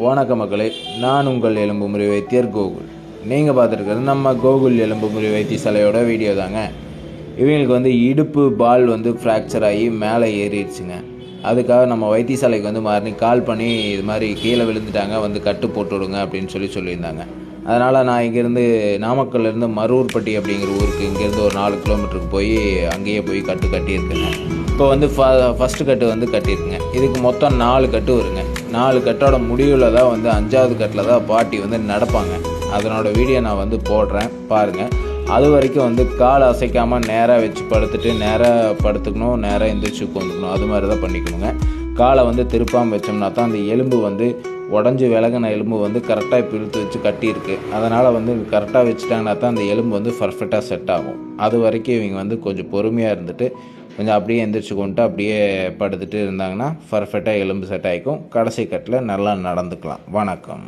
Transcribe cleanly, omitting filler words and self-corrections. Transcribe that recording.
வணக்க மக்களே, நான் உங்கள் எலும்பு முறை வைத்தியர் கோகுல். நீங்கள் பார்த்துருக்கிறது நம்ம கோகுல் எலும்பு முறை வைத்தியசாலையோட வீடியோ தாங்க. இவங்களுக்கு இடுப்பு பால் ஃப்ராக்சர் ஆகி மேலே ஏறிடுச்சுங்க. அதுக்காக நம்ம வைத்தியசாலைக்கு மார்னிங் கால் பண்ணி இது மாதிரி கீழே விழுந்துட்டாங்க, கட்டு போட்டு விடுங்க அப்படின்னு சொல்லியிருந்தாங்க. அதனால் நான் இங்கேருந்து நாமக்கல்லேருந்து மரூர்பட்டி அப்படிங்கிற ஊருக்கு இங்கேருந்து ஒரு 4 கிலோமீட்டருக்கு போய் அங்கேயே போய் கட்டு கட்டியிருக்குங்க. இப்போ ஃபஸ்ட்டு கட்டு கட்டியிருக்குங்க. இதுக்கு மொத்தம் 4 கட்டு வருங்க. 4 கட்டோட முடிவில் தான் 5ஆவது கட்டில் தான் பாட்டி நடப்பாங்க. அதனோட வீடியோ நான் போடுறேன் பாருங்கள். அது வரைக்கும் காலை அசைக்காமல் நேராக வச்சு படுத்துட்டு நேராக படுத்துக்கணும், நேராக எந்திரிச்சு உட்காந்துக்கணும். அது மாதிரி தான் பண்ணிக்கணுங்க. காலை திருப்பாமல் வச்சோம்னா தான் அந்த எலும்பு உடஞ்சி விலகின எலும்பு கரெக்டாக இப்போ இழுத்து வச்சு கட்டியிருக்கு. அதனால் கரெக்டாக வச்சுட்டாங்கன்னா தான் அந்த எலும்பு பர்ஃபெக்டாக செட் ஆகும். அது வரைக்கும் இவங்க கொஞ்சம் பொறுமையாக இருந்துட்டு கொஞ்சம் அப்படியே எந்திரிச்சு கொண்டு அப்படியே படுத்துட்டு இருந்தாங்கன்னா பர்ஃபெக்டாக எலும்பு செட் ஆகிக்கும். கடைசி கட்டில் நல்லா நடந்துக்கலாம். வணக்கம்.